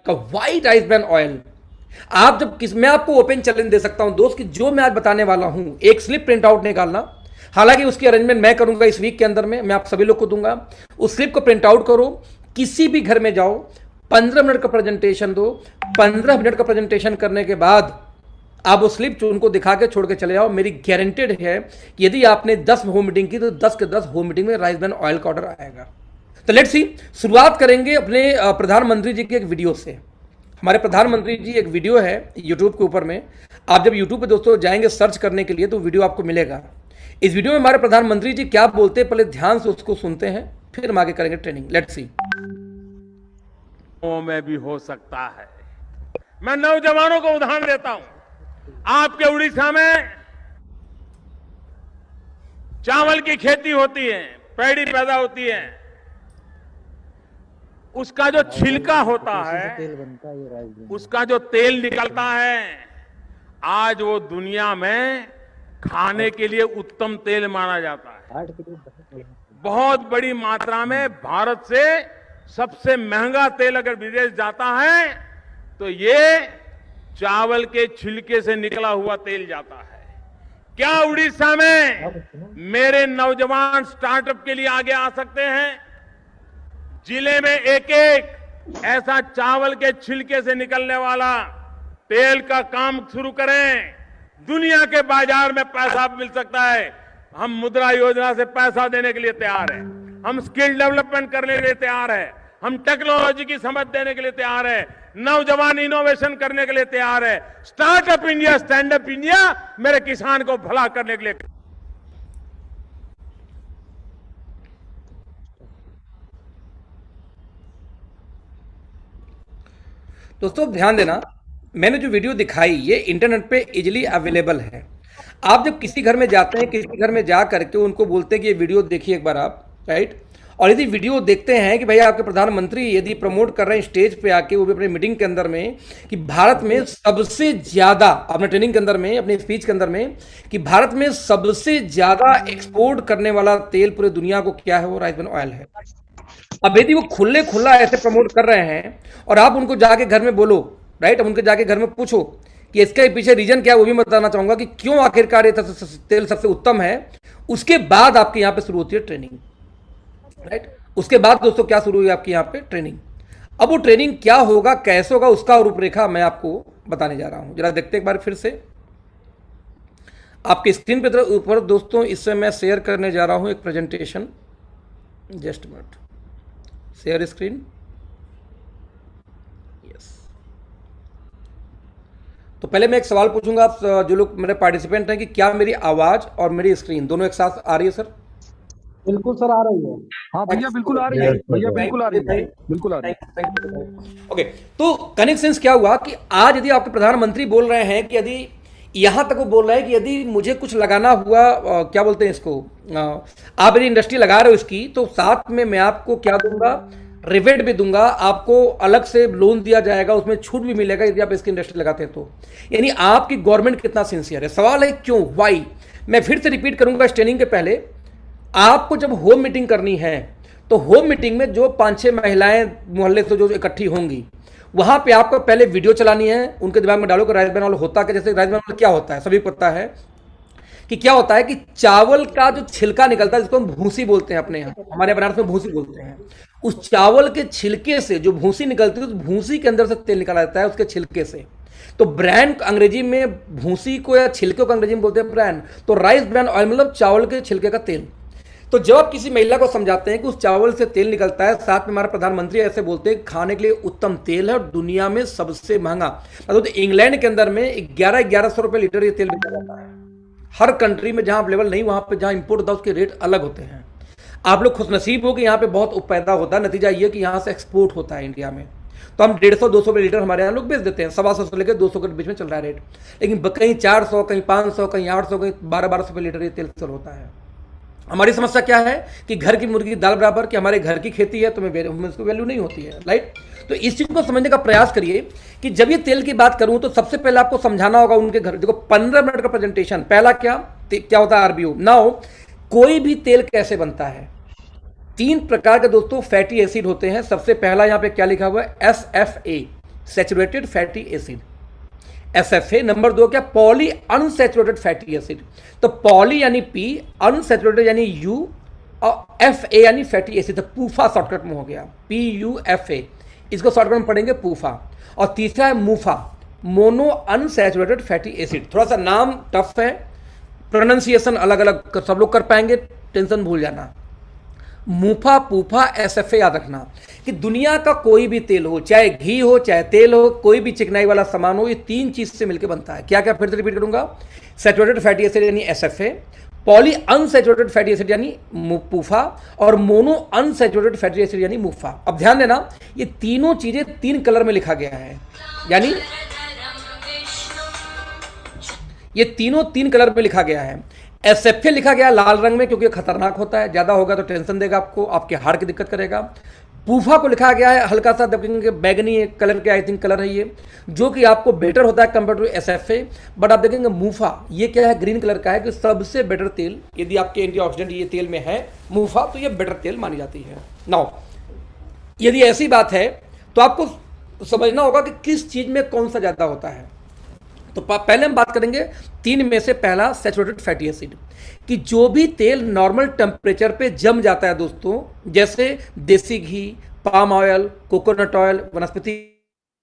का white rice bran oil. आप जब मैं आपको ओपन चैलेंज दे सकता हूं दोस्त कि जो मैं आज बताने वाला हूं, एक स्लिप प्रिंट आउट निकालना, हालांकि उसकी अरेंजमेंट मैं करूंगा इस वीक के अंदर में, मैं आप सभी लोग को दूंगा। उस स्लिप को प्रिंट आउट करो, किसी भी घर में जाओ, 15 मिनट का प्रेजेंटेशन दो, 15 मिनट का प्रेजेंटेशन करने के बाद आप वो स्लिप उनको दिखा के छोड़ के चले जाओ। मेरी गारंटेड है कि यदि आपने 10 होम मीटिंग की तो 10 के 10 होम मीटिंग में राइस ब्रान ऑयल का ऑर्डर आएगा। तो लेट्स सी, शुरुआत करेंगे अपने प्रधानमंत्री जी की एक वीडियो से। हमारे प्रधानमंत्री जी एक वीडियो है यूट्यूब के ऊपर में, आप जब यूट्यूब पे दोस्तों जाएंगे सर्च करने के लिए तो वीडियो आपको मिलेगा। इस वीडियो में हमारे प्रधानमंत्री जी क्या बोलते हैं, पहले ध्यान से उसको सुनते हैं, फिर हम आगे करेंगे ट्रेनिंग। Let's see. में भी हो सकता है। मैं नौजवानों को उदाहरण देता हूं। आपके उड़ीसा में चावल की खेती होती है, पैड़ी पैदा होती है, उसका जो छिलका होता है, उसका जो तेल निकलता है, आज वो दुनिया में खाने के लिए उत्तम तेल माना जाता है। बहुत बड़ी मात्रा में भारत से सबसे महंगा तेल अगर विदेश जाता है तो ये चावल के छिलके से निकला हुआ तेल जाता है। क्या उड़ीसा में मेरे नौजवान स्टार्टअप के लिए आगे आ सकते हैं? जिले में एक एक ऐसा चावल के छिलके से निकलने वाला तेल का काम शुरू करें, दुनिया के बाजार में पैसा मिल सकता है। हम मुद्रा योजना से पैसा देने के लिए तैयार हैं, हम स्किल डेवलपमेंट करने के लिए तैयार हैं, हम टेक्नोलॉजी की समझ देने के लिए तैयार हैं, नौजवान इनोवेशन करने के लिए तैयार है। Startup India, stand up India मेरे किसान को भला करने के लिए। दोस्तों ध्यान देना, मैंने जो वीडियो दिखाई ये इंटरनेट पे इजीली अवेलेबल है। आप जब किसी घर में जाते हैं, किसी घर में जा करके उनको बोलते हैं कि ये वीडियो देखिए एक बार आप, राइट, और यदि वीडियो देखते हैं कि भैया आपके प्रधानमंत्री यदि प्रमोट कर रहे हैं स्टेज पे आके, वो भी अपने मीटिंग के अंदर में, कि भारत में सबसे ज्यादा, अपने ट्रेनिंग के अंदर में, अपनी स्पीच के अंदर में, कि भारत में सबसे ज्यादा एक्सपोर्ट करने वाला तेल पूरे दुनिया को क्या है, वो राइस ब्रान ऑयल है। अब यदि वो खुले खुला ऐसे प्रमोट कर रहे हैं और आप उनको जाके घर में बोलो, राइट, अब उनके जाके घर में पूछो कि इसके पीछे रीजन क्या है, वो भी मैं बताना चाहूंगा कि क्यों आखिरकार ये तेल सबसे उत्तम है। उसके बाद आपके यहाँ पे शुरू होती है ट्रेनिंग, राइट। उसके बाद दोस्तों क्या शुरू हुई आपकी यहाँ पे ट्रेनिंग। अब वो ट्रेनिंग क्या होगा, कैसे होगा, उसका रूपरेखा मैं आपको बताने जा रहा हूं। जरा देखते एक बार फिर से आपकी स्क्रीन पे ऊपर दोस्तों, इससे मैं शेयर करने जा रहा हूं एक presentation. Just minute, share screen, yes. तो पहले मैं एक सवाल पूछूंगा आप जो लोग मेरे पार्टिसिपेंट हैं कि क्या मेरी आवाज और मेरी स्क्रीन दोनों एक साथ आ रही है सर? बिल्कुल सर, आ रही है। हाँ भैया बिल्कुल आ रही है, भैया बिल्कुल आ रही है, बिल्कुल आ रही है। ओके, तो कनेक्ट सेंस क्या हुआ कि आज यदि आपके प्रधानमंत्री बोल रहे हैं कि यदि यहां तक वो बोल रहे हैं कि यदि मुझे कुछ लगाना हुआ, क्या बोलते हैं इसको, आप यदि इंडस्ट्री लगा रहे हो इसकी, तो साथ में मैं आपको क्या दूंगा, रिवेट भी दूंगा, आपको अलग से लोन दिया जाएगा, उसमें छूट भी मिलेगा यदि आप इसकी इंडस्ट्री लगाते हैं तो। यानी आपकी गवर्नमेंट कितना सिंसियर है। सवाल है क्यों, वाई। मैं फिर से रिपीट करूंगा इस ट्रेनिंग के पहले, आपको जब होम मीटिंग करनी है तो होम मीटिंग में जो 5-6 महिलाएं मोहल्ले से जो इकट्ठी होंगी, वहां पे आपको पहले वीडियो चलानी है, उनके दिमाग में डालो कि राइस ब्रान ऑयल होता क्या। जैसे राइस ब्रान ऑयल क्या होता है, सभी को पता है कि क्या होता है, कि चावल का जो छिलका निकलता है, जिसको हम भूसी बोलते हैं, अपने यहाँ, हमारे बनारस में भूसी बोलते हैं, उस चावल के छिलके से जो भूसी निकलती है, उस भूसी के अंदर से तेल निकाला जाता है, उसके छिलके से। तो ब्रांड अंग्रेजी में भूसी को या छिलके को अंग्रेजी में बोलते हैं ब्रांड। तो राइस ब्रान ऑयल मतलब चावल के छिलके का तेल। तो जब आप किसी महिला को समझाते हैं कि उस चावल से तेल निकलता है, साथ में हमारे प्रधानमंत्री ऐसे बोलते हैं खाने के लिए उत्तम तेल है और दुनिया में सबसे महंगा। तो इंग्लैंड के अंदर में 1100 रुपए लीटर ये तेल बिका जाता है। हर कंट्री में जहां अवेलेबल नहीं, वहां पे जहां इंपोर्ट होता है उसके रेट अलग होते हैं। आप लोग खुशनसीब हो कि यहाँ पे बहुत पैदा होता है, नतीजा ये कि यहाँ से एक्सपोर्ट होता है इंडिया में। तो हम 150-200 रुपए लीटर हमारे यहाँ लोग बेच देते हैं, 125 से लेकर 200 के बीच में चल रहा है रेट। लेकिन कहीं 400, कहीं 500, कहीं 800, कहीं 1200 रुपए लीटर ये तेल सेल होता है। हमारी समस्या क्या है कि घर की मुर्गी दाल बराबर, कि हमारे घर की खेती है तो मैं उसको वैल्यू नहीं होती है, राइट। तो इस चीज को समझने का प्रयास करिए कि जब ये तेल की बात करूं तो सबसे पहले आपको समझाना होगा उनके घर। देखो 15 मिनट का प्रेजेंटेशन, पहला क्या होता है, आरबीओ। नाउ कोई भी तेल कैसे बनता है, 3 प्रकार के दोस्तों फैटी एसिड होते हैं। सबसे पहला यहाँ पे क्या लिखा हुआ है, SFA, saturated fatty acid, SFA. Number 2 क्या, पॉली अनसैचुरेटेड फैटी एसिड। तो पॉली यानी पी, अनसैचुरेटेड यानी यू, और एफ ए यानी फैटी एसिड। तो पूफा शॉर्टकट में हो गया, PUFA, इसको शॉर्टकट में पढ़ेंगे पूफा। और तीसरा है मूफा, मोनो अनसैचुरेटेड फैटी एसिड। थोड़ा सा नाम टफ है, प्रोनाउंसिएशन अलग अलग सब लोग कर पाएंगे, टेंशन भूल जाना। मूफा, पूफा, एसएफए याद रखना कि दुनिया का कोई भी तेल हो, चाहे घी हो चाहे तेल हो, कोई भी चिकनाई वाला सामान हो, ये 3 चीज से मिलकर बनता है। क्या क्या, फिर से रिपीट करूंगा, सैचुरेटेड फैटी एसिड यानी SFA, poly unsaturated fatty acid यानी पूफा, और मोनो अनसैचुरेटेड फैटी एसिड यानी मूफा। अब ध्यान देना, ये तीनों चीजें 3 कलर में लिखा गया है, यानी ये तीनों 3 कलर में लिखा गया है। एसएफए लिखा गया लाल रंग में क्योंकि खतरनाक होता है, ज्यादा होगा तो टेंशन देगा आपको, आपके हार्ट की दिक्कत करेगा। पूफा को लिखा गया है हल्का सा देखेंगे बैगनी कलर के, आई थिंक कलर है ये, जो कि आपको बेटर होता है कंपेयर टू एसएफए। बट आप देखेंगे मूफा, ये क्या है, ग्रीन कलर का है, कि सबसे बेटर तेल, यदि आपके एंटीऑक्सीडेंट ये तेल में है मूफा, तो ये बेटर तेल मानी जाती है। नाउ यदि ऐसी बात है तो आपको समझना होगा कि किस चीज में कौन सा ज्यादा होता है। तो पहले हम बात करेंगे 3 में से पहला, सैचुरेटेड फैटी एसिड, कि जो भी तेल नॉर्मल टेम्परेचर पे जम जाता है दोस्तों, जैसे देसी घी, पाम ऑयल, कोकोनट ऑयल, वनस्पति,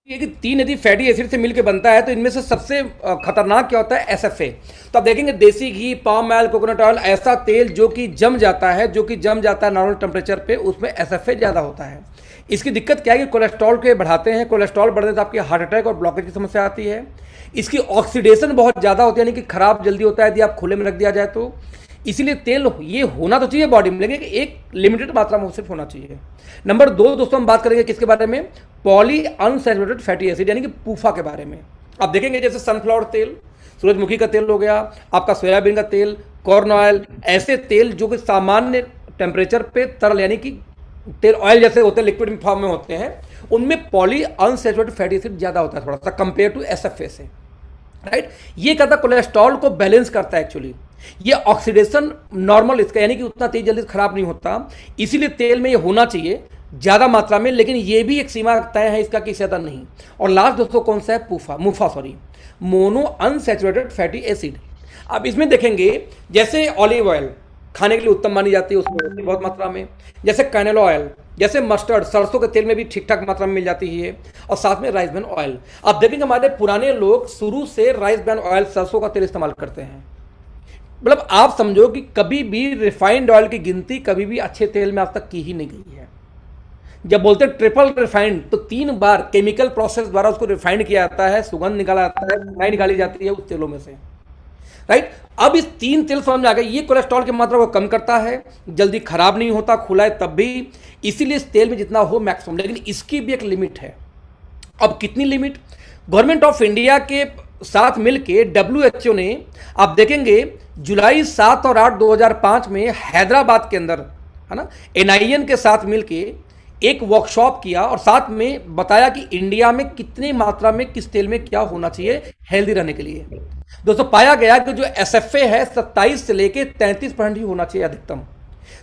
ये कि 3 यदि फैटी एसिड से मिलकर बनता है तो इनमें से सबसे खतरनाक क्या होता है, एसएफए। तो आप देखेंगे देसी घी, पाम ऑयल, कोकोनट ऑयल, ऐसा तेल जो कि जम जाता है, नॉर्मल टेम्परेचर पे, उसमें एसएफए ज्यादा होता है। इसकी दिक्कत क्या है कि कोलेस्ट्रॉल के बढ़ाते हैं, कोलेस्ट्रॉल बढ़ने से आपकी हार्ट अटैक और ब्लॉकेज की समस्या आती है। इसकी ऑक्सीडेशन बहुत ज़्यादा होती है, यानी कि खराब जल्दी होता है यदि आप खुले में रख दिया जाए तो। इसीलिए तेल ये होना तो चाहिए बॉडी में, लेकिन एक लिमिटेड मात्रा में सिर्फ होना चाहिए। नंबर 2 दोस्तों हम बात करेंगे किसके बारे में, पॉली अनसैचुरेटेड फैटी एसिड यानी कि पूफा के बारे में। आप देखेंगे जैसे सनफ्लावर तेल, सूरजमुखी का तेल हो गया, आपका सोयाबीन का तेल, कॉर्न ऑयल, ऐसे तेल जो कि सामान्य टेम्परेचर पे तरल यानी कि तेल ऑयल जैसे होते हैं, लिक्विड फॉर्म में होते हैं, उनमें पॉली अनसैचुरेटेड फैटी एसिड ज्यादा होता है थोड़ा सा कंपेयर टू एसएफए से, राइट। ये कहता है कोलेस्ट्रॉल को बैलेंस करता है एक्चुअली, ये ऑक्सीडेशन नॉर्मल इसका, यानी कि उतना तेज जल्दी खराब नहीं होता, इसीलिए तेल में ये होना चाहिए ज्यादा मात्रा में, लेकिन ये भी एक सीमा तय है इसका कि ज्यादा नहीं। और लास्ट दोस्तों कौन सा है, मूफा, मोनो अनसैचुरेटेड फैटी एसिड। अब इसमें देखेंगे जैसे ऑलिव ऑयल खाने के लिए उत्तम मानी जाती है, उसमें बहुत मात्रा में, जैसे कैनेलो ऑयल, जैसे मस्टर्ड, सरसों के तेल में भी ठीक ठाक मात्रा में मिल जाती है, और साथ में राइस ब्रान ऑयल। आप देखेंगे हमारे पुराने लोग शुरू से राइस ब्रान ऑयल, सरसों का तेल इस्तेमाल करते हैं। मतलब आप समझो कि कभी भी रिफाइंड ऑयल की गिनती कभी भी अच्छे तेल में आज तक की ही नहीं गई है। जब बोलते हैं ट्रिपल रिफाइंड, तो 3 बार केमिकल प्रोसेस द्वारा उसको रिफाइंड किया जाता है, सुगंध निकाला जाता है, मिठाई निकाली जाती है उस तेलों में से, राइट। अब इस 3 तेल समझ में आ गए, ये कोलेस्ट्रॉल की मात्रा को कम करता है, जल्दी खराब नहीं होता, खुला है तब भी, इसीलिए इस तेल में जितना हो मैक्सिमम, लेकिन इसकी भी एक लिमिट है। अब कितनी लिमिट, गवर्नमेंट ऑफ इंडिया के साथ मिलके WHO ने, आप देखेंगे जुलाई 7 और 8 2005 में हैदराबाद के अंदर, है ना, NIN के साथ मिलके एक वर्कशॉप किया और साथ में बताया कि इंडिया में कितनी मात्रा में किस तेल में क्या होना चाहिए हेल्दी रहने के लिए। दोस्तों पाया गया कि जो एसएफए है 27 से लेके 33% ही होना चाहिए अधिकतम,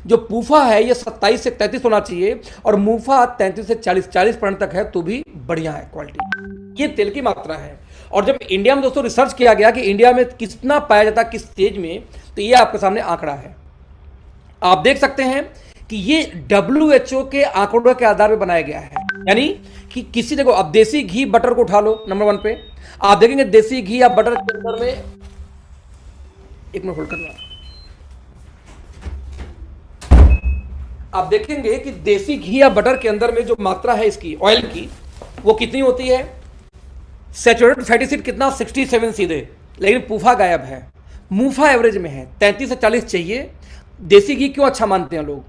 जो पूफा है ये 27 से 33 होना चाहिए, और मूफा 33 से 40% तक है तो भी बढ़िया है क्वालिटी, ये तेल की मात्रा है। और जब इंडिया में दोस्तों रिसर्च किया गया कि इंडिया में कितना पाया जाता है किस स्टेज में, तो ये आपके सामने आंकड़ा है, आप देख सकते हैं कि ये WHO के आंकड़ों के आधार पर बनाया गया है। यानी कि किसी जगह, अब देसी घी बटर को उठा लो नंबर 1 पे, आप देखेंगे देसी घी या बटर के अंदर में, एक मिनट होल्ड करना, आप देखेंगे कि देसी घी या बटर के अंदर में जो मात्रा है इसकी ऑयल की, वो कितनी होती है, सैचुरेटेड फैटी एसिड कितना 67 सीधे, लेकिन पूफा गायब है। मूफा एवरेज में है 33 से 40 चाहिए। देसी घी क्यों अच्छा मानते हैं लोग,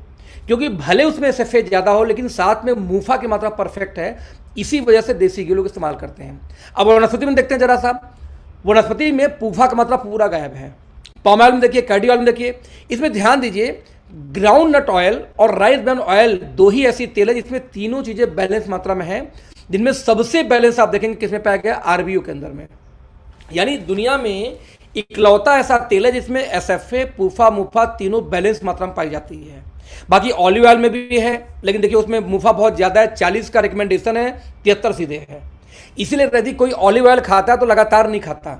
क्योंकि भले उसमें एसएफए ज्यादा हो लेकिन साथ में मूफा की मात्रा परफेक्ट है, इसी वजह से देसी घी लोग इस्तेमाल करते हैं। अब वनस्पति में देखते हैं जरा सा, वनस्पति में पूफा का मात्रा पूरा गायब है। पाम ऑयल में देखिए, कैडी ऑयल में देखिए, इसमें ध्यान दीजिए ग्राउंड नट ऑयल और राइस ब्रान ऑयल 2 ही ऐसी तेल है जिसमें तीनों चीजें बैलेंस मात्रा में है, जिनमें सबसे बैलेंस आप देखेंगे किसमें पाया गया, आरबीओ के अंदर में। यानी दुनिया में इकलौता ऐसा तेल है जिसमें एसएफए, पूफा, मूफा तीनों बैलेंस मात्रा में पाई जाती है। बाकी ऑलिव ऑयल में भी है, लेकिन देखिए उसमें मूफा बहुत ज्यादा है, 40 का रिकमेंडेशन है, 73 सीधे है। इसीलिए यदि कोई ऑलिव ऑयल खाता है तो लगातार नहीं खाता,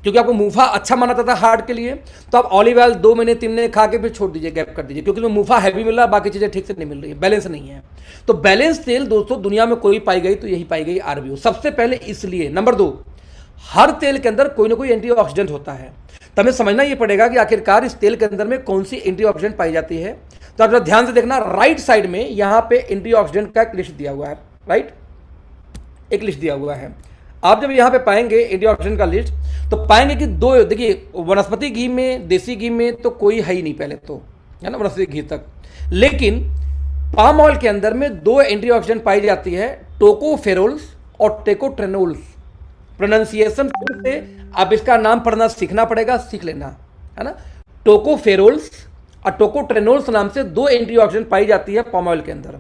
क्योंकि आपको मुफा अच्छा माना जाता है हार्ट के लिए, तो आप ऑलिव ऑयल 2 महीने 3 महीने खा के फिर छोड़ दीजिए, गैप कर दीजिए, क्योंकि उसमें मुफा हैवी मिल रहा है, बाकी चीज़ें ठीक से नहीं मिल रही है, बैलेंस नहीं है। तो बैलेंस तेल दोस्तों दुनिया में कोई पाई गई तो यही पाई गई आरबीओ, सबसे पहले इसलिए। नंबर 2, हर तेल के अंदर कोई ना कोई एंटीऑक्सीडेंट होता है, तो हमें समझना ये पड़ेगा कि आखिरकार इस तेल के अंदर में कौन सी एंटीऑक्सीडेंट पाई जाती है। तो आप जरा ध्यान से देखना, राइट साइड में यहां पे एंटीऑक्सीडेंट का एक लिस्ट दिया हुआ है, राइट, एक लिस्ट दिया हुआ है। आप जब यहां पे पाएंगे एंटीऑक्सीडेंट का लिस्ट, तो पाएंगे कि 2, देखिए वनस्पति घी में, देसी घी में तो कोई है ही नहीं पहले तो, है ना, वनस्पति घी तक। लेकिन पाम ऑयल के अंदर में 2 एंटीऑक्सीडेंट पाई जाती है, टोकोफेरोल्स और टेकोट्रेनोल्स। प्रोनाउंसिएशन से आप इसका नाम पढ़ना सीखना पड़ेगा, सीख लेना, है ना। टोकोफेरोल्स और टोकोट्रेनोल्स नाम से 2 एंटीऑक्सीडेंट पाई जाती है पाम ऑयल के अंदर।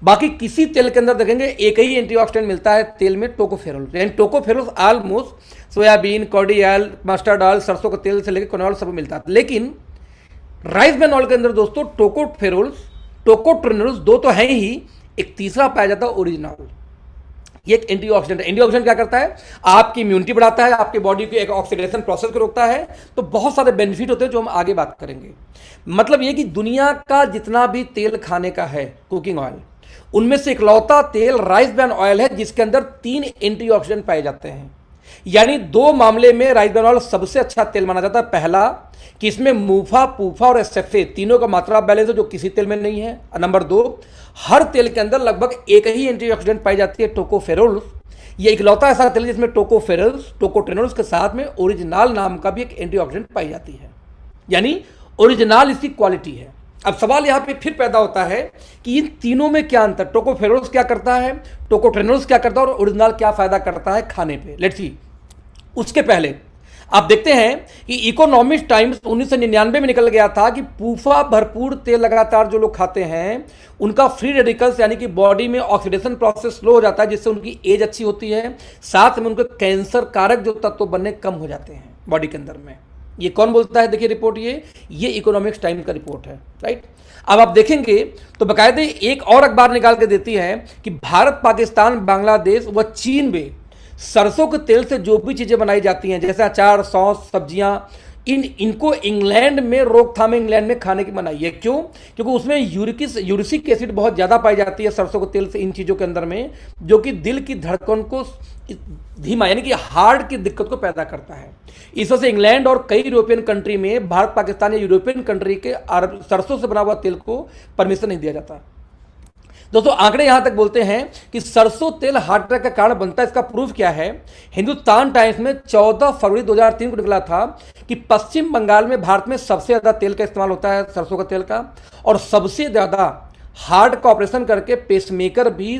बाकी किसी तेल के अंदर देखेंगे एक ही एंटीऑक्सीडेंट मिलता है तेल में, टोकोफेरोल। यानी tocopherol almost soybean, Cardi oil, mustard oil, सरसों का तेल से लेकर कनॉल सब मिलता है। लेकिन राइस ब्रान ऑयल के अंदर दोस्तों टोकोफेरोल्स, टोकोट्रेनोल्स 2 तो हैं ही, एक तीसरा पाया जाता है ओरिजिनॉल। ये एक एंटीऑक्सीडेंट है। एंटीऑक्सीडेंट क्या करता है, आपकी इम्यूनिटी बढ़ाता है, आपकी बॉडी के एक ऑक्सीडेशन प्रोसेस को रोकता है। तो बहुत सारे बेनिफिट होते हैं जो हम आगे बात करेंगे। मतलब ये कि दुनिया का जितना भी तेल खाने का है, कुकिंग ऑयल, उनमें से इकलौता तेल राइस ब्रान ऑयल है जिसके अंदर 3 एंटीऑक्सीडेंट पाए जाते हैं। यानी 2 मामले में राइस ब्रान ऑयल सबसे अच्छा तेल माना जाता है। पहला कि इसमें मूफा, पूफा और एसएफए तीनों का मात्रा बैलेंस है जो किसी तेल में नहीं है। नंबर 2, हर तेल के अंदर लगभग एक ही एंटीऑक्सीडेंट पाई जाती है, टोकोफेरोल्स। ये इकलौता ऐसा तेल जिसमें टोकोफेरोल्स, टोकोट्रेनोल्स के साथ में ओरिजिनल नाम का भी एक एंटीऑक्सीडेंट पाई जाती है। यानी ओरिजिनल इसकी क्वालिटी है। अब सवाल यहां पे फिर पैदा होता है कि इन तीनों में क्या अंतर, टोकोफेरोल्स क्या करता है, टोकोट्रेनोल्स क्या करता है और ओरिजिनल क्या फायदा करता है खाने पे। Let's see. उसके पहले आप देखते हैं कि इकोनॉमिक्स टाइम्स 1999 में निकल गया था कि पूफा भरपूर तेल लगातार जो लोग खाते हैं उनका फ्री रेडिकल्स यानी कि बॉडी में ऑक्सीडेशन प्रोसेस स्लो हो जाता है, जिससे उनकी एज अच्छी होती है, साथ में उनके कैंसर कारक जो तत्व बनने कम हो जाते हैं बॉडी के अंदर में। ये कौन बोलता है, देखिए रिपोर्ट, ये इकोनॉमिक्स टाइम्स का रिपोर्ट है, राइट। अब आप देखेंगे तो बाकायदे एक और अखबार निकाल के देती है कि भारत, पाकिस्तान, बांग्लादेश व चीन में सरसों के तेल से जो भी चीजें बनाई जाती हैं, जैसे अचार, सॉस, सब्जियां, इनको इंग्लैंड में रोकथाम, इंग्लैंड में खाने की मनाही है। क्यों? क्योंकि उसमें यूरिक एसिड बहुत ज्यादा पाई जाती है सरसों के तेल से, इन चीजों के अंदर में, जो कि दिल की धड़कन को धीमा यानी कि हार्ट की दिक्कत को पैदा करता है। इस वजह से इंग्लैंड और कई यूरोपियन कंट्री में भारत, पाकिस्तान या यूरोपियन कंट्री के सरसों से बना हुआ तेल को परमिशन नहीं दिया जाता। दोस्तों आंकड़े यहां तक बोलते हैं कि सरसों तेल हार्ट अटैक का कारण बनता है। इसका प्रूफ क्या है, हिंदुस्तान टाइम्स में 14 फरवरी 2003 को निकला था कि पश्चिम बंगाल में भारत में सबसे ज्यादा तेल का इस्तेमाल होता है, सरसों का तेल का, और सबसे ज्यादा हार्ट का ऑपरेशन करके पेसमेकर भी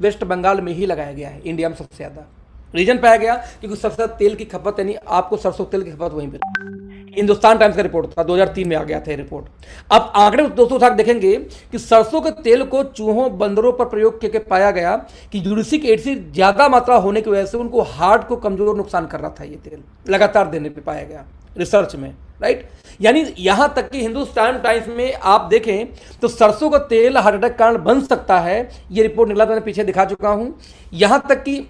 वेस्ट बंगाल में ही लगाया गया है, इंडिया में सबसे ज्यादा। रीजन पाया गया क्योंकि सबसे ज्यादा तेल की खपत, यानी आपको सरसों तेल की खपत वहीं पर। हिंदुस्तान टाइम्स का रिपोर्ट था, 2003 में आ गया था ये रिपोर्ट। अब आंकड़े दोस्तों उठा देखेंगे कि सरसों के तेल को चूहों, बंदरों पर प्रयोग करके पाया गया कि यूरिक एसिड ज्यादा मात्रा होने की वजह से उनको हार्ट को कमजोर नुकसान कर रहा था ये तेल, लगातार देने पर पाया गया रिसर्च में, राइट। यानी यहां तक कि हिंदुस्तान टाइम्स में आप देखें तो सरसों का तेल हार्ट अटैक कारण बन सकता है, ये रिपोर्ट निकला, मैंने पीछे दिखा चुका हूं। यहां तक कि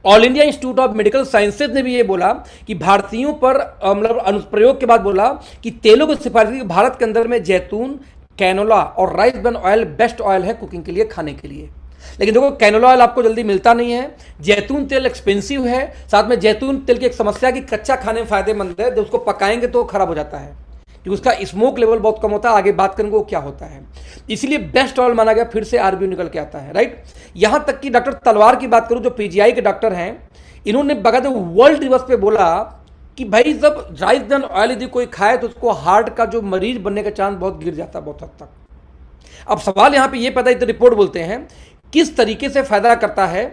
all India institute of medical sciences ने भी ये बोला कि भारतीयों पर मतलब अनुप्रयोग के बाद बोला कि तेलों की सिफारिश की भारत के अंदर में जैतून, कैनोला और rice bran oil best oil है कुकिंग के लिए, खाने के लिए। लेकिन देखो कैनोला ऑयल आपको जल्दी मिलता नहीं है, जैतून तेल एक्सपेंसिव है, साथ में जैतून तेल की एक समस्या कि कच्चा खाने में फायदेमंद है, जब उसको पकाएंगे तो खराब हो जाता है क्योंकि उसका स्मोक लेवल बहुत कम होता है। आगे बात करेंगे वो क्या होता है, इसलिए बेस्ट ऑयल माना गया, फिर से आरबीओ निकल के आता है, राइट। यहां तक कि डॉक्टर तलवार की बात करूं जो पीजीआई के डॉक्टर हैं, इन्होंने बकायदे वर्ल्ड दिवस पे बोला कि भाई जब राइस ब्रान ऑयल यदि कोई खाए तो उसको हार्ट का जो मरीज बनने का चांस बहुत गिर जाता है, बहुत हद तक। अब सवाल यहां पे ये पैदा, तो रिपोर्ट बोलते हैं किस तरीके से फायदा करता है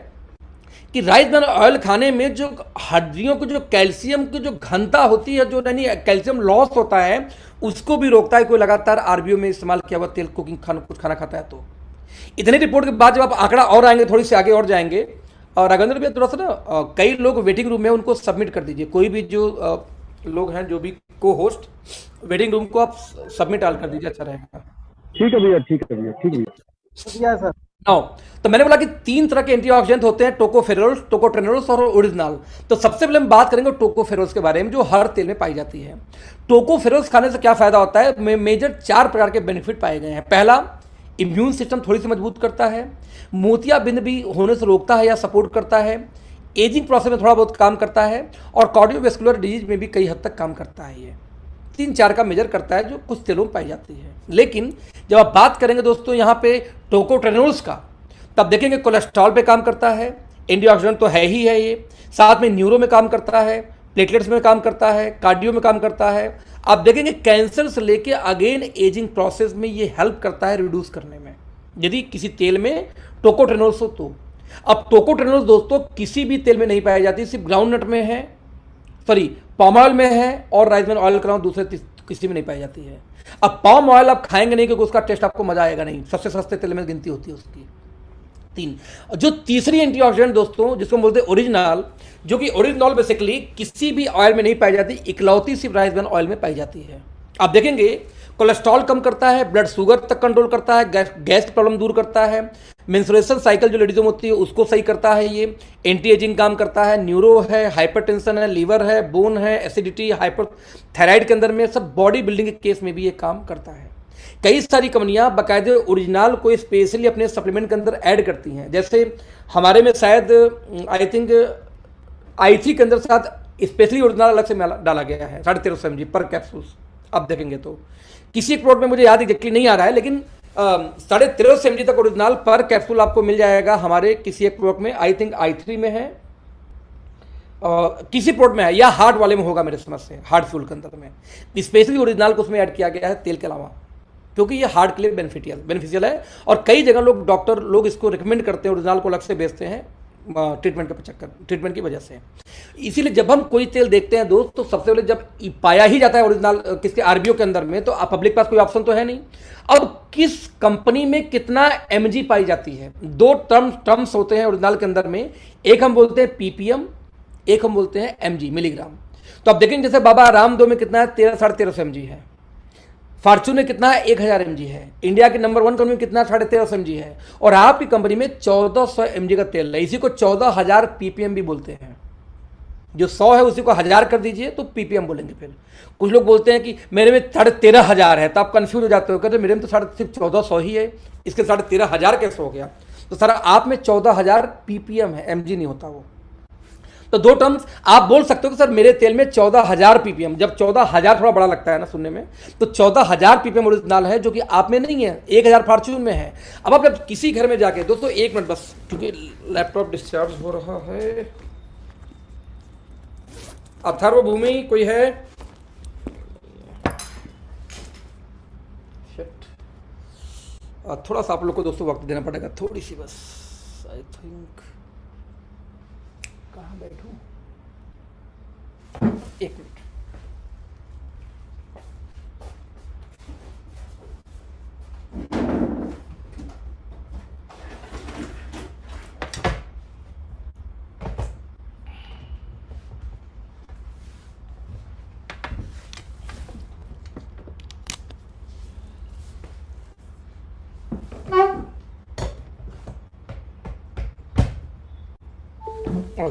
कि राइस ब्रान ऑयल खाने में जो हड्डियों को जो कैल्शियम की जो घनता होती है, जो यानी कैल्शियम लॉस होता है, उसको भी रोकता है कोई लगातार आरबीओ में इस्तेमाल किया हुआ तेल कुकिंग कुछ खाना खाता है तो। इतनी रिपोर्ट के बाद जब आप आंकड़ा और आएंगे, थोड़ी सी आगे और जाएंगे, और राघवेंद्र भैया थोड़ा सा ना कई लोग वेटिंग रूम में, उनको सबमिट कर दीजिए, कोई भी जो लोग हैं जो भी को होस्ट वेटिंग रूम को आप सबमिट आल कर दीजिए, अच्छा रहेगा। ठीक है भैया, ठीक है भैया, ठीक है भैया सर। नाउ, तो मैंने बोला कि 3 तरह के एंटीऑक्सीडेंट होते हैं, टोकोफेरोल्स, टोकोट्रेनोल्स और ओरिजिनल। तो सबसे पहले हम बात करेंगे टोकोफेरोल्स के बारे में, जो हर तेल में पाई जाती है। टोकोफेरोल्स खाने से क्या फायदा होता है? मेजर 4 प्रकार के बेनिफिट पाए गए हैं। पहला, इम्यून सिस्टम थोड़ी सी मजबूत करता है, मोतियाबिंद भी होने से रोकता है या सपोर्ट करता है, एजिंग प्रोसेस में थोड़ा बहुत काम करता है, और कार्डियोवैस्कुलर डिजीज में भी कई हद तक काम करता है। ये 3-4 का मेजर करता है जो कुछ तेलों में पाई जाती है। लेकिन जब आप बात करेंगे दोस्तों यहाँ पे टोकोट्रेनोल्स का, तब देखेंगे कोलेस्ट्रॉल पे काम करता है, एंटीऑक्सीडेंट तो है ही है ये, साथ में न्यूरो में काम करता है, प्लेटलेट्स में काम करता है, कार्डियो में काम करता है। आप देखेंगे कैंसर से लेके अगेन एजिंग प्रोसेस में ये हेल्प करता है रिड्यूस करने में, यदि किसी तेल में टोकोट्रेनोल्स हो तो। अब टोकोट्रेनोल्स दोस्तों किसी भी तेल में नहीं पाई जाती, सिर्फ ग्राउंडनट में है, सॉरी पाम ऑयल में है, और राइस ब्रान ऑयल का दूसरे किसी में नहीं पाई जाती है। अब पाम ऑयल आप खाएंगे नहीं क्योंकि उसका टेस्ट आपको मजा आएगा नहीं, सबसे सस्ते तेल में गिनती होती है उसकी। 3 जो तीसरी एंटीऑक्सीडेंट दोस्तों जिसको हम बोलते हैं ओरिजिनल, जो कि ओरिजिनल बेसिकली किसी भी ऑयल में नहीं पाई जाती, इकलौती सिर्फ राइस ब्रान ऑयल में पाई जाती है। आप देखेंगे कोलेस्ट्रॉल कम करता है, ब्लड शुगर तक कंट्रोल करता है, गैस की प्रॉब्लम दूर करता है, मेंस्ट्रुएशन साइकिल जो लेडीजों में होती है उसको सही करता है, ये एंटी एजिंग काम करता है, न्यूरो है, हाइपरटेंशन है, लीवर है, बोन है, एसिडिटी, हाइपरथायराइड के अंदर में सब बॉडी बिल्डिंग के केस में भी ये काम करता है। कई सारी कंपनियां बाकायदे ओरिजिनल को स्पेशली अपने सप्लीमेंट के अंदर ऐड करती हैं, जैसे हमारे में शायद आई थिंक i3 के अंदर साथ स्पेशली ओरिजिनल अलग से डाला गया है 1350 mg पर कैप्सूल। अब देखेंगे तो किसी एक प्रोडक्ट में मुझे याद एग्जैक्टली नहीं आ रहा है, लेकिन 1350 mg तक ओरिजिनल पर कैप्सूल आपको मिल जाएगा हमारे किसी एक प्रोडक्ट में, आई थिंक i3 में है, किसी प्रोडक्ट में है, या हार्ट वाले में होगा मेरे समझ से, हार्ट फ्यूल के अंदर में स्पेशली ओरिजिनल को उसमें ऐड किया गया है तेल के अलावा, क्योंकि ये हार्ट के लिए बेनिफिशियल है। और कई जगह लोग डॉक्टर लोग इसको रिकमेंड करते हैं, ओरिजिनल को अलग से बेचते हैं ट्रीटमेंट की वजह से। इसीलिए जब हम कोई तेल देखते हैं दोस्त, तो सबसे पहले जब पाया ही जाता है ओरिजिनल किसके आरबीओ के अंदर में, तो पब्लिक पास कोई ऑप्शन तो है नहीं। अब किस कंपनी में कितना एमजी पाई जाती है, 2 टर्म्स होते हैं ओरिजिनल के अंदर में, एक हम बोलते हैं पीपीएम, एक हम बोलते हैं एमजी, मिलीग्राम। तो आप देखेंगे जैसे बाबा रामदेव में कितना है, 1300-1350 एमजी है, फॉर्चून में कितना है, 1000 mg है, इंडिया की नंबर 1 कंपनी में कितना 1350 mg है, और आपकी कंपनी में 1400 mg का तेल है। इसी को 14000 ppm भी बोलते हैं। जो 100 है उसी को 1000 कर दीजिए तो ppm बोलेंगे। फिर कुछ लोग बोलते हैं कि मेरे में 13,500 है, तो आप कंफ्यूज हो जाते हो, कहते मेरे में तो सिर्फ 1400 ही है, इसके 13,500 कैसे हो गया? तो सर आप में 14,000 ppm है, mg नहीं होता वो। तो 2 टर्म्स आप बोल सकते हो कि सर मेरे तेल में 14,000 ppm, जब 14,000 थोड़ा बड़ा लगता है ना सुनने में, तो 14,000 ppm ओरिजिनल है, जो कि आप में नहीं है, 1000 फॉर्च्यून में है। अब आप जब किसी घर में जाके, दोस्तों 1 मिनट बस, क्योंकि लैपटॉप डिस्चार्ज हो रहा है। अथर्वभूमि कोई है? थोड़ा सा आप लोग को दोस्तों वक्त देना पड़ेगा, थोड़ी सी बस, आई थिंक कहाँ बैठूं, 1 मिनट।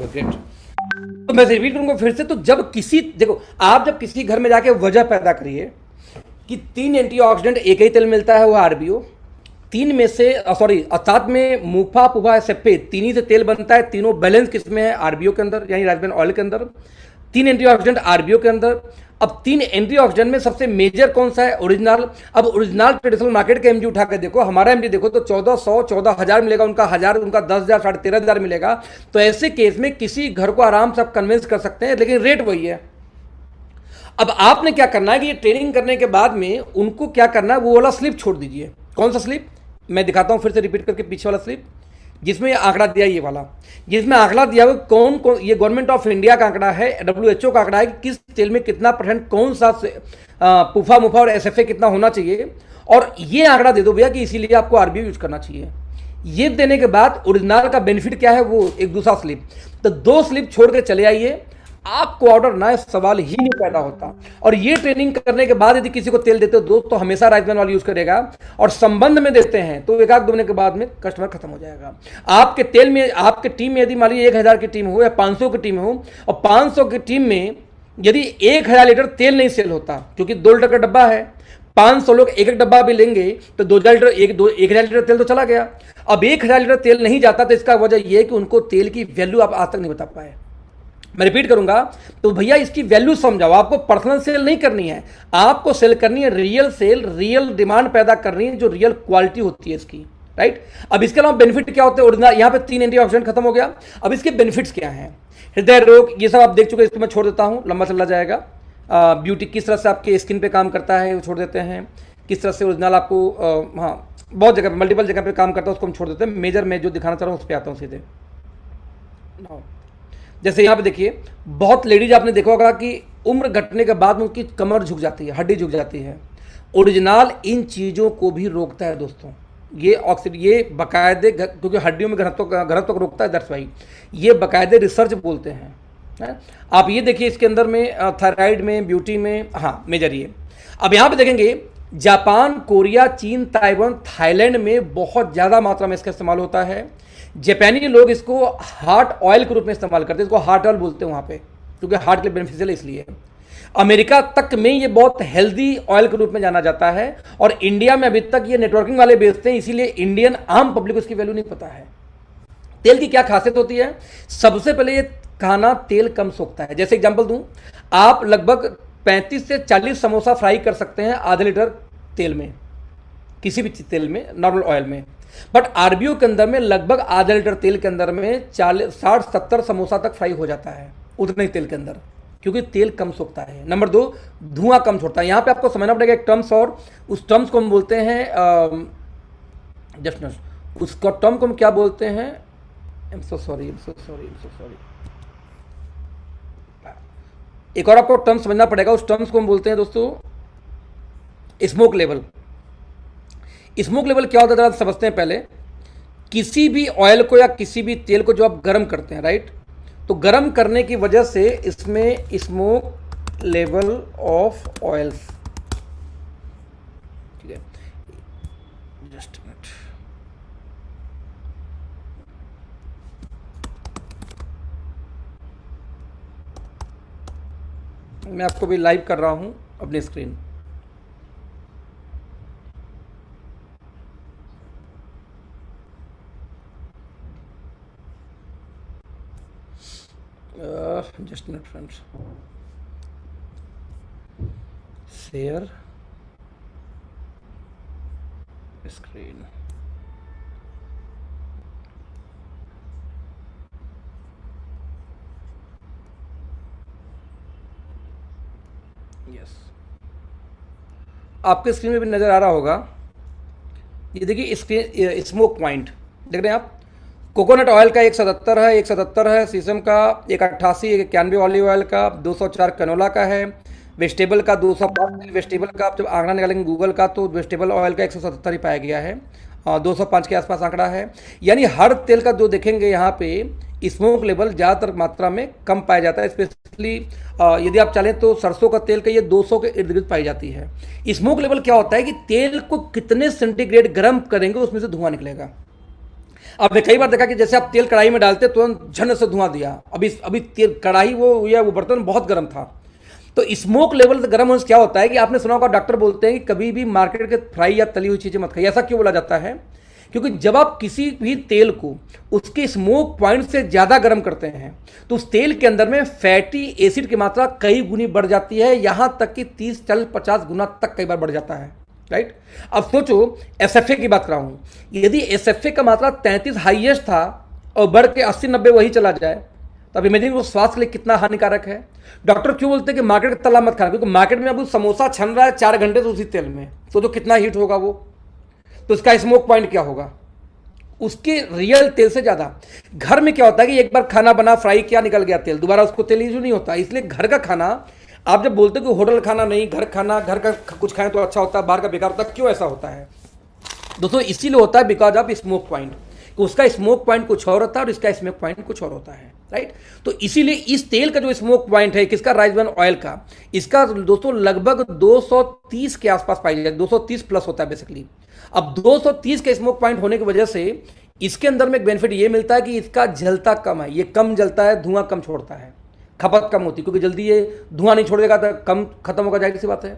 ग्रेट। तो मैं रिपीट करूंगा फिर से, तो जब किसी, देखो आप जब किसी घर में जाके वजह पैदा करिए कि 3 एंटीऑक्सीडेंट एक ही तेल मिलता है, वो आरबीओ, 3 में से सॉरी साथ में मुफा पुफा सेप्पे 3 ही से तेल बनता है, तीनों बैलेंस किसमें है, आरबीओ के अंदर, यानी राइस ब्रान ऑयल के अंदर, 3 एंटीऑक्सीडेंट आरबीओ के अंदर। अब 3 एंटीऑक्सीडेंट में सबसे मेजर कौन सा है? ओरिजिनल। अब ओरिजिनल ट्रेडिशनल मार्केट का एमजी उठा के देखो, हमारा एमजी देखो तो 1400 14,000 मिलेगा, उनका 1000, उनका 10,000 13,500 मिलेगा। तो ऐसे केस में किसी घर को आराम से आप कन्विंस कर सकते हैं, लेकिन रेट वही है। अब आपने क्या करना है कि ये ट्रेनिंग करने के बाद में उनको क्या करना है, वो वाला स्लिप छोड़ दीजिए। कौन सा स्लिप? मैं दिखाता हूं फिर से रिपीट करके, पीछे वाला स्लिप जिसमें आंकड़ा दिया, ये वाला जिसमें आंकड़ा दिया हुआ कौन कौन, ये गवर्नमेंट ऑफ इंडिया का आंकड़ा है, WHO का आंकड़ा है कि किस तेल में कितना % कौन सा पुफा मुफा और SFA कितना होना चाहिए, और ये आंकड़ा दे दो भैया कि इसीलिए आपको आरबीओ यूज करना चाहिए। ये देने के बाद ओरिजिनल का बेनिफिट क्या है, वो एक दूसरा स्लिप। तो 2 स्लिप छोड़ के चले आइए, आपको ऑर्डर ना है, सवाल ही नहीं पैदा होता। और ये ट्रेनिंग करने के बाद यदि किसी को तेल देते हो दोस्त, तो हमेशा राइस ब्रांड ऑयल यूज करेगा, और संबंध में देते हैं तो एक आध 2 महीने के बाद में कस्टमर खत्म हो जाएगा। आपके तेल में, आपके टीम में यदि मान लीजिए 1000 की टीम हो या 500 की टीम हो, और 500 की टीम में यदि 1000 लीटर तेल नहीं सेल होता, क्योंकि 2 लीटर का डब्बा है, 500 लोग एक एक डब्बा भी लेंगे तो 2000 लीटर 1000 लीटर तेल तो चला गया। अब 1000 लीटर तेल नहीं जाता तो इसका वजह यह है कि उनको तेल की वैल्यू आप आज तक नहीं बता पाए। मैं रिपीट करूंगा, तो भैया इसकी वैल्यू समझाओ। आपको पर्सनल सेल नहीं करनी है, आपको सेल करनी है रियल सेल, रियल डिमांड पैदा करनी है, जो रियल क्वालिटी होती है इसकी, राइट। अब इसके अलावा बेनिफिट क्या होते हैं ओरिजिनल, यहाँ पे 3 एंटीऑक्सीडेंट खत्म हो गया। अब इसके बेनिफिट्स क्या हैं? हृदय रोग, ये सब आप देख चुके हैं, इसको मैं छोड़ देता हूँ, लंबा चला जाएगा। ब्यूटी किस तरह से आपके स्किन पे काम करता है वो छोड़ देते हैं। किस तरह से ओरिजिनल आपको हाँ बहुत जगह पे, मल्टीपल जगह पे काम करता है, उसको हम छोड़ देते हैं। मेजर में जो दिखाना चाह रहा हूँ उस पर आता हूँ सीधे। जैसे यहाँ पे देखिए, बहुत लेडीज आपने देखा होगा कि उम्र घटने के बाद में उनकी कमर झुक जाती है, हड्डी झुक जाती है। ओरिजिनल इन चीज़ों को भी रोकता है दोस्तों। ये ऑक्सीजन, ये बाकायदे, क्योंकि हड्डियों में घनत्व को रोकता है, दैट्स वाई ये बाकायदे रिसर्च बोलते हैं, है? आप ये देखिए इसके अंदर में थायराइड में, ब्यूटी में, हाँ मेजर ये। अब यहाँ पे देखेंगे जापान, कोरिया, चीन, ताइवान, थाईलैंड में बहुत ज़्यादा मात्रा में इसका इस्तेमाल होता है। जापानी लोग इसको हार्ट ऑयल के रूप में इस्तेमाल करते हैं, इसको हार्ट ऑयल बोलते हैं वहाँ पे, क्योंकि हार्ट के लिए बेनिफिशियल है इसलिए। अमेरिका तक में ये बहुत हेल्दी ऑयल के रूप में जाना जाता है, और इंडिया में अभी तक ये नेटवर्किंग वाले बेचते हैं, इसीलिए इंडियन आम पब्लिक को इसकी वैल्यू नहीं पता है। तेल की क्या खासियत होती है? सबसे पहले ये खाना तेल कम सोखता है। जैसे एग्जांपल दूं, आप लगभग 35 से 40 समोसा फ्राई कर सकते हैं आधे लीटर तेल में, किसी भी तेल में, नॉर्मल ऑयल में। बट आरबीओ के अंदर में लगभग आधे लीटर तेल के अंदर में 60-70 समोसा तक फ्राई हो जाता है उतने ही तेल के अंदर, क्योंकि तेल कम सोखता है। नंबर 2, धुआं कम छोड़ता है। यहाँ पे आपको समझना पड़ेगा एक टर्म्स, और उस टर्म्स को हम बोलते हैं जस्ट उसका टर्म को हम क्या बोलते हैं? I'm so sorry. एक और आपको टर्म समझना पड़ेगा, उस टर्म्स को हम बोलते हैं दोस्तों स्मोक लेवल। स्मोक लेवल क्या होता है जरा समझते हैं पहले। किसी भी ऑयल को या किसी भी तेल को जो आप गर्म करते हैं, राइट, तो गर्म करने की वजह से इसमें स्मोक लेवल ऑफ ऑयल्स, ठीक है, जस्ट मिनट, मैं आपको भी लाइव कर रहा हूं अपनी screen. Just minute friends, share screen. Yes, आपके स्क्रीन में भी नजर आ रहा होगा। ये देखिए स्क्रीन, स्मोक पॉइंट देख रहे हैं आप। कोकोनट ऑयल का 177 है, 177 है, सीसम का 188, 91 ऑलिव ऑयल का, 204 कनोला का है, वेजिटेबल का 205, वेजिटेबल का आप जब आंकड़ा निकालेंगे गूगल का तो वेजिटेबल ऑयल का 177 ही पाया गया है, 205 के आसपास आंकड़ा है। यानी हर तेल का जो देखेंगे यहाँ पे स्मोक लेवल ज़्यादातर मात्रा में कम पाया जाता है। स्पेशली यदि आप चाहें तो सरसों का तेल का ये 200 के इर्द गिर्द पाई जाती है। स्मोक लेवल क्या होता है कि तेल को कितने सेंटीग्रेड गर्म करेंगे उसमें से धुआं निकलेगा। आपने कई बार देखा कि जैसे आप तेल कढ़ाई में डालते तुरंत झन से धुआं दिया, अभी तेल कढ़ाई वो बर्तन बहुत गर्म था। तो स्मोक लेवल गर्म होने से क्या होता है कि आपने सुना होगा डॉक्टर बोलते हैं कि कभी भी मार्केट के फ्राई या तली हुई चीज़ें मत खाइए। ऐसा क्यों बोला जाता है? क्योंकि जब आप किसी भी तेल को उसके स्मोक पॉइंट से ज़्यादा गर्म करते हैं तो उस तेल के अंदर में फैटी एसिड की मात्रा कई गुनी बढ़ जाती है, यहाँ तक कि 30-40-50 गुना तक कई बार बढ़ जाता है, राइट। अब सोचो एसएफए की बात कर रहा हूँ, यदि एसएफए का मात्रा 33 हाईएस्ट था और बढ़ के 80-90 वही चला जाए तो अब इमेजिन वो स्वास्थ्य के लिए कितना हानिकारक है। डॉक्टर क्यों बोलते हैं कि मार्केट का तला मत खाना, क्योंकि मार्केट में अब समोसा छन रहा है 4 घंटे से उसी तेल में, सोचो कितना हीट होगा वो। तो इसका स्मोक पॉइंट क्या होगा उसके रियल तेल से ज़्यादा। घर में क्या होता है कि एक बार खाना बना, फ्राई किया, निकल गया तेल, दोबारा उसको तेल यूज नहीं होता। इसलिए घर का खाना, आप जब बोलते हो कि होटल खाना नहीं, घर खाना, घर का कुछ खाएं तो अच्छा होता है, बाहर का बेकार होता है, क्यों ऐसा होता है दोस्तों? इसीलिए होता है बिकॉज ऑफ स्मोक पॉइंट। उसका स्मोक पॉइंट कुछ और होता है और इसका स्मोक पॉइंट कुछ और होता है, राइट। तो इसीलिए इस तेल का जो स्मोक पॉइंट है किसका, राइस ब्रान ऑयल का, इसका दोस्तों लगभग 230 के आसपास पाई जाती है, 230 प्लस होता है बेसिकली। अब 230 के स्मोक पॉइंट होने की वजह से इसके अंदर में एक बेनिफिट ये मिलता है कि इसका जलता कम है, ये कम जलता है, धुआं कम छोड़ता है, खपत कम होती है, क्योंकि जल्दी ये धुआं नहीं छोड़ेगा तो कम खत्म होगा, जाहिर सी बात है।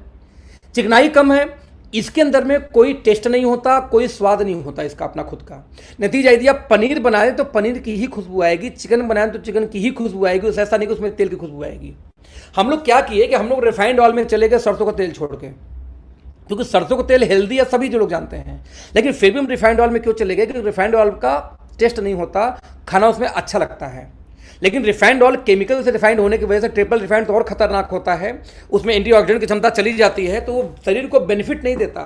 चिकनाई कम है, इसके अंदर में कोई टेस्ट नहीं होता, कोई स्वाद नहीं होता इसका अपना खुद का। नतीजा यदि आप पनीर बनाए तो पनीर की ही खुशबू आएगी, चिकन बनाए तो चिकन की ही खुशबू आएगी, ऐसा नहीं कि उसमें तेल की खुशबू आएगी। हम लोग क्या किए कि हम लोग रिफाइंड ऑयल में चले गए सरसों का तेल छोड़ के, क्योंकि सरसों का तेल हेल्दी है सभी जो लोग जानते हैं, लेकिन फिर भी हम रिफाइंड ऑयल में क्यों चले गए, क्योंकि रिफाइंड ऑयल का टेस्ट नहीं होता, खाना उसमें अच्छा लगता है। लेकिन रिफाइंड ऑयल केमिकल से रिफाइंड होने की वजह से ट्रिपल रिफाइंड तो और खतरनाक होता है, उसमें एंटीऑक्सीडेंट की क्षमता चली जाती है, तो वो शरीर को बेनिफिट नहीं देता,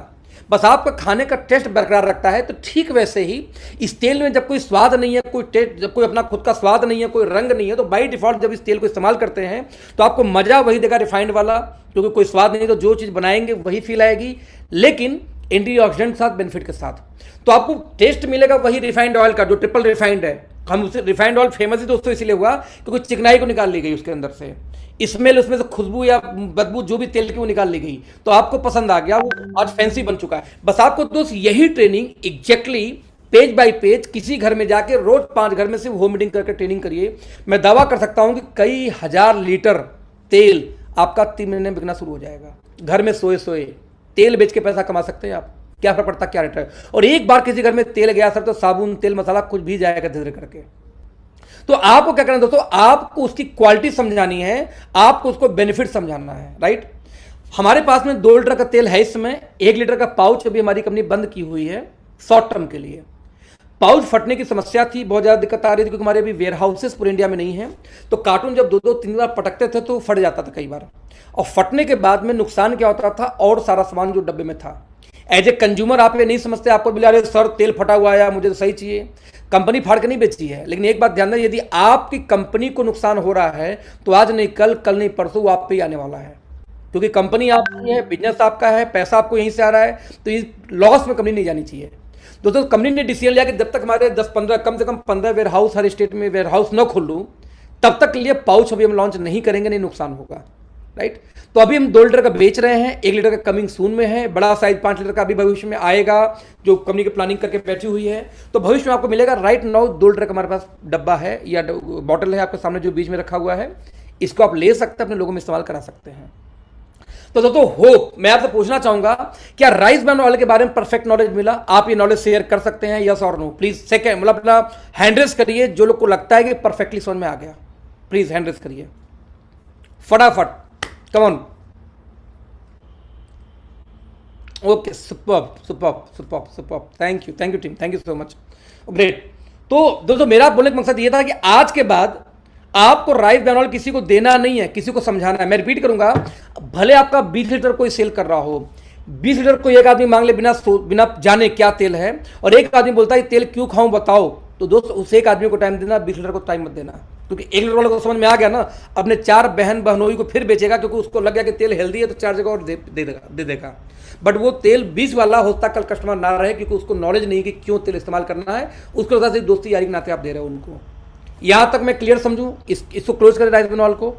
बस आपका खाने का टेस्ट बरकरार रखता है। तो ठीक वैसे ही इस तेल में जब कोई स्वाद नहीं है, कोई टेस्ट, जब कोई अपना खुद का स्वाद नहीं है, कोई रंग नहीं है, तो बाई डिफॉल्ट जब इस तेल को इस्तेमाल करते हैं तो आपको मजा वही देगा रिफाइंड वाला, क्योंकि कोई स्वाद नहीं, तो जो चीज़ बनाएंगे वही फील आएगी, लेकिन एंटीऑक्सीडेंट के साथ, बेनिफिट के साथ। तो आपको टेस्ट मिलेगा वही रिफाइंड ऑयल का जो ट्रिपल रिफाइंड है। हम उसे रिफाइंड ऑयल फेमस ही दोस्तों इसीलिए हुआ क्योंकि चिकनाई को निकाल ली गई उसके अंदर से, स्मेल उसमें से खुशबू या बदबू जो भी तेल की वो निकाल ली गई, तो आपको पसंद आ गया, वो आज फैंसी बन चुका है। बस आपको दोस्त यही training exactly page bye page किसी घर में जाके रोज 5 घर में से होम मीटिंग करके ट्रेनिंग करिए। मैं दावा कर सकता हूं कि कई हजार लीटर तेल आपका 3 महीने में बिकना शुरू हो जाएगा। घर में सोए सोए तेल बेच के पैसा कमा सकते हैं आप, क्या फर्क पड़ता, क्या रेट है। और एक बार किसी घर में तेल गया सर तो साबुन, तेल, मसाला कुछ भी जाएगा धीरे करके। तो आपको क्या करना दोस्तों, आपको उसकी क्वालिटी समझानी है, आपको उसको बेनिफिट समझाना है, राइट। हमारे पास में 2 लीटर का तेल है इस समय, 1 लीटर का पाउच अभी हमारी कंपनी बंद की हुई है शॉर्ट टर्म के लिए। पाउच फटने की समस्या थी, बहुत ज़्यादा दिक्कत आ रही थी, क्योंकि हमारे अभी वेयर हाउसेस पूरे इंडिया में नहीं है, तो कार्टून जब 2-2-3 बार पटकते थे तो फट जाता था कई बार। और फटने के बाद में नुकसान क्या होता था, और सारा सामान जो डब्बे में था, एज ए कंज्यूमर आप ये नहीं समझते, आपको मिला रहे सर तेल फटा हुआ है, मुझे तो सही चाहिए। कंपनी फाड़ के नहीं बेची है, लेकिन एक बात ध्यान दें, यदि आपकी कंपनी को नुकसान हो रहा है तो आज नहीं कल, कल नहीं परसों वो आप पे ही आने वाला है, क्योंकि कंपनी आपकी है, बिजनेस आपका है, पैसा आपको यहीं से आ रहा है, तो इस लॉस में कंपनी नहीं जानी चाहिए। दोस्तों कंपनी ने डिसीजन लिया कि जब तक हमारे 10-15 कम से कम 15 वेयर हाउस हर स्टेट में वेयर हाउस न खोलूँ, तब तक के लिए पाउच अभी हम लॉन्च नहीं करेंगे, नहीं नुकसान होगा, राइट। तो अभी हम 2 लीटर का बेच रहे हैं, 1 लीटर का कमिंग सून में है, बड़ा साइज 5 लीटर का अभी भविष्य में आएगा, जो कंपनी की प्लानिंग करके बैठी हुई है। तो भविष्य में आपको मिलेगा। राइट नाउ 2 लीटर का हमारे पास डब्बा है या बॉटल है आपके सामने जो बीच में रखा हुआ है, इसको आप ले सकते हैं, अपने लोगों में इस्तेमाल करा सकते हैं। तो दोस्तों होप मैं आपसे पूछना चाहूंगा, क्या राइस ब्रान ऑयल के बारे में परफेक्ट नॉलेज मिला? आप ये नॉलेज शेयर कर सकते हैं, यस और नो? प्लीज सेकंड मतलब अपना हैंड रेस करिए जो लोग को लगता है कि परफेक्टली समझ में आ गया, प्लीज हैंड रेस करिए फटाफट, come on. Okay, superb superb superb superb, thank you team, thank you so much, great. तो दोस्तों मेरा बोलने का मकसद ये था कि आज के बाद आपको राइस ब्रान ऑयल किसी को देना नहीं है, किसी को समझाना है। मैं रिपीट करूंगा, भले आपका 20 लीटर कोई सेल कर रहा हो, 20 लीटर कोई एक आदमी मांग ले बिना जाने क्या तेल है, और एक आदमी बोलता है तेल क्यों खाऊं बताओ, तो दोस्त उस एक आदमी को टाइम देना, 20 लीटर को टाइम मत देना, क्योंकि 1 लीटर वाले को समझ में आ गया ना, अपने 4 बहनोई को फिर बेचेगा, क्योंकि उसको लग गया कि तेल हेल्दी है तो 4 जगह और दे देगा। बट वो तेल 20 वाला होता कल कस्टमर ना रहे, क्योंकि उसको नॉलेज नहीं कि क्यों तेल इस्तेमाल करना है, उसके साथ दोस्ती यारी के नाते आप दे रहे हो उनको। यहां तक मैं क्लियर समझूं, इसको क्लोज करें राइस ब्रान ऑयल को।